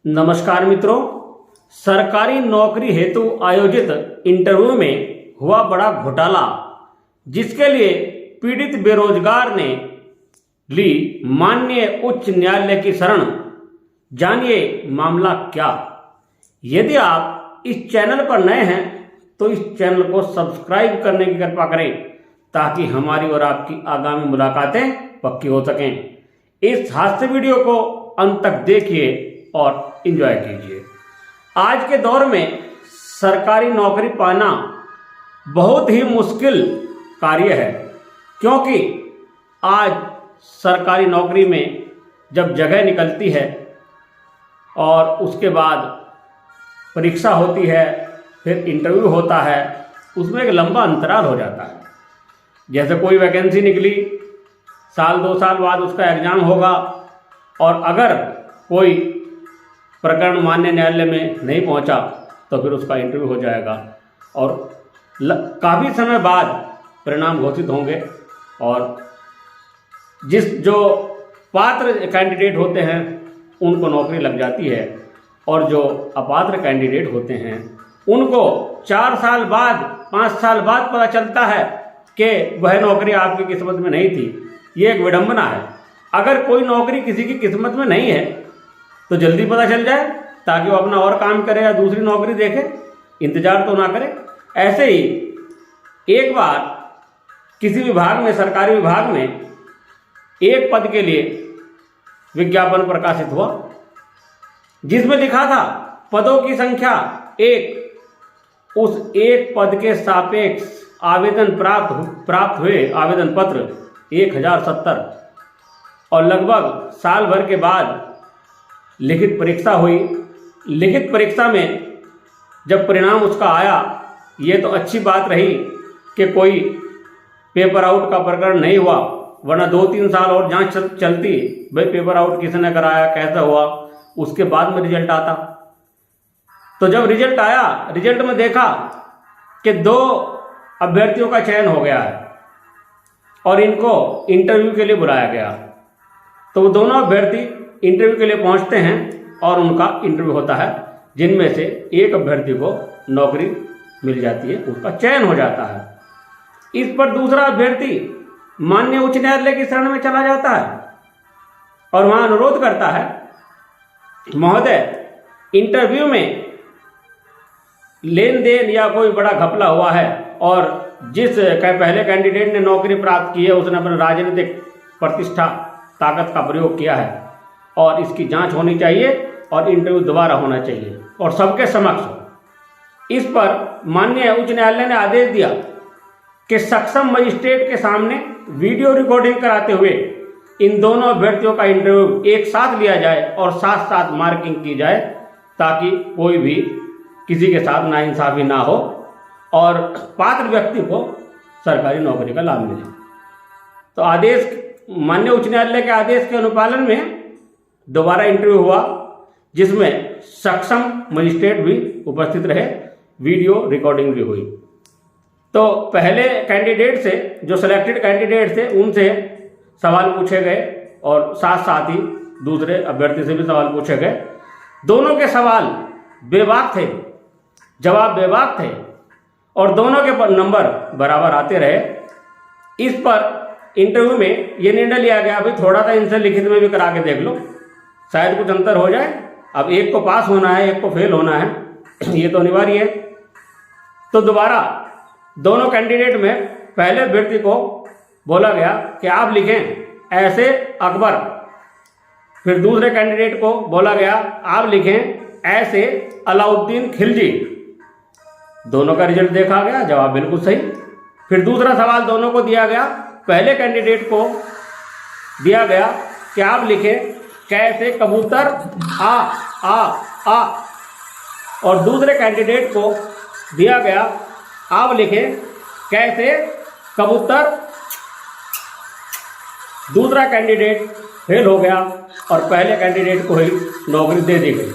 नमस्कार मित्रों, सरकारी नौकरी हेतु आयोजित इंटरव्यू में हुआ बड़ा घोटाला, जिसके लिए पीड़ित बेरोजगार ने ली माननीय उच्च न्यायालय की शरण। जानिए मामला क्या। यदि आप इस चैनल पर नए हैं तो इस चैनल को सब्सक्राइब करने की कृपा करें, ताकि हमारी और आपकी आगामी मुलाकातें पक्की हो सकें। इस हास्य वीडियो को अंत तक देखिए और एंजॉय कीजिए। आज के दौर में सरकारी नौकरी पाना बहुत ही मुश्किल कार्य है, क्योंकि आज सरकारी नौकरी में जब जगह निकलती है और उसके बाद परीक्षा होती है, फिर इंटरव्यू होता है, उसमें एक लंबा अंतराल हो जाता है। जैसे कोई वैकेंसी निकली, साल 2 साल बाद उसका एग्ज़ाम होगा, और अगर कोई प्रकरण मान्य न्यायालय में नहीं पहुंचा तो फिर उसका इंटरव्यू हो जाएगा और काफ़ी समय बाद परिणाम घोषित होंगे। और जो पात्र कैंडिडेट होते हैं उनको नौकरी लग जाती है, और जो अपात्र कैंडिडेट होते हैं उनको 4 साल बाद 5 साल बाद पता चलता है कि वह नौकरी आपकी किस्मत में नहीं थी। ये एक विडंबना है। अगर कोई नौकरी किसी की किस्मत में नहीं है तो जल्दी पता चल जाए, ताकि वो अपना और काम करे या दूसरी नौकरी देखे, इंतजार तो ना करे। ऐसे ही एक बार किसी विभाग में, सरकारी विभाग में एक पद के लिए विज्ञापन प्रकाशित हुआ, जिसमें लिखा था पदों की संख्या 1। उस एक पद के सापेक्ष आवेदन प्राप्त हुए आवेदन पत्र 1070, और लगभग साल भर के बाद लिखित परीक्षा हुई। लिखित परीक्षा में जब परिणाम उसका आया, ये तो अच्छी बात रही कि कोई पेपर आउट का प्रकरण नहीं हुआ, वरना 2-3 साल और जांच चलती, भाई पेपर आउट किसने कराया, कैसा हुआ, उसके बाद में रिजल्ट आता। तो जब रिजल्ट आया, रिजल्ट में देखा कि 2 अभ्यर्थियों का चयन हो गया है और इनको इंटरव्यू के लिए बुलाया गया। तो वो दोनों अभ्यर्थी इंटरव्यू के लिए पहुंचते हैं और उनका इंटरव्यू होता है, जिनमें से एक अभ्यर्थी को नौकरी मिल जाती है, उसका चयन हो जाता है। इस पर दूसरा अभ्यर्थी माननीय उच्च न्यायालय की शरण में चला जाता है और वहां अनुरोध करता है, महोदय, इंटरव्यू में लेन देन या कोई बड़ा घपला हुआ है, और जिस पहले कैंडिडेट ने नौकरी प्राप्त की है उसने अपने राजनीतिक प्रतिष्ठा ताकत का प्रयोग किया है, और इसकी जांच होनी चाहिए और इंटरव्यू दोबारा होना चाहिए और सबके समक्ष। इस पर माननीय उच्च न्यायालय ने आदेश दिया कि सक्षम मजिस्ट्रेट के सामने वीडियो रिकॉर्डिंग कराते हुए इन दोनों अभ्यर्थियों का इंटरव्यू एक साथ लिया जाए और साथ साथ मार्किंग की जाए, ताकि कोई भी किसी के साथ नाइंसाफी ना हो और पात्र व्यक्ति को सरकारी नौकरी का लाभ मिले। तो आदेश, माननीय उच्च न्यायालय के आदेश के अनुपालन में दोबारा इंटरव्यू हुआ, जिसमें सक्षम मजिस्ट्रेट भी उपस्थित रहे, वीडियो रिकॉर्डिंग भी हुई। तो पहले कैंडिडेट से, जो सिलेक्टेड कैंडिडेट थे, उनसे सवाल पूछे गए और साथ साथ ही दूसरे अभ्यर्थी से भी सवाल पूछे गए। दोनों के सवाल बेबाक थे, जवाब बेबाक थे, और दोनों के नंबर बराबर आते रहे। इस पर इंटरव्यू में ये निर्णय लिया गया, अभी थोड़ा सा इनसे लिखित में भी करा के देख लो, शायद कुछ अंतर हो जाए। अब एक को पास होना है, एक को फेल होना है, ये तो अनिवार्य है। तो दोबारा दोनों कैंडिडेट में पहले अभ्यर्थी को बोला गया कि आप लिखें ऐसे अकबर, फिर दूसरे कैंडिडेट को बोला गया आप लिखें ऐसे अलाउद्दीन खिलजी। दोनों का रिजल्ट देखा गया, जवाब बिल्कुल सही। फिर दूसरा सवाल दोनों को दिया गया, पहले कैंडिडेट को दिया गया कि आप लिखें कैसे कबूतर आ आ आ, और दूसरे कैंडिडेट को दिया गया आप लिखें कैसे कबूतर। दूसरा कैंडिडेट फेल हो गया और पहले कैंडिडेट को ही नौकरी दे दी गई।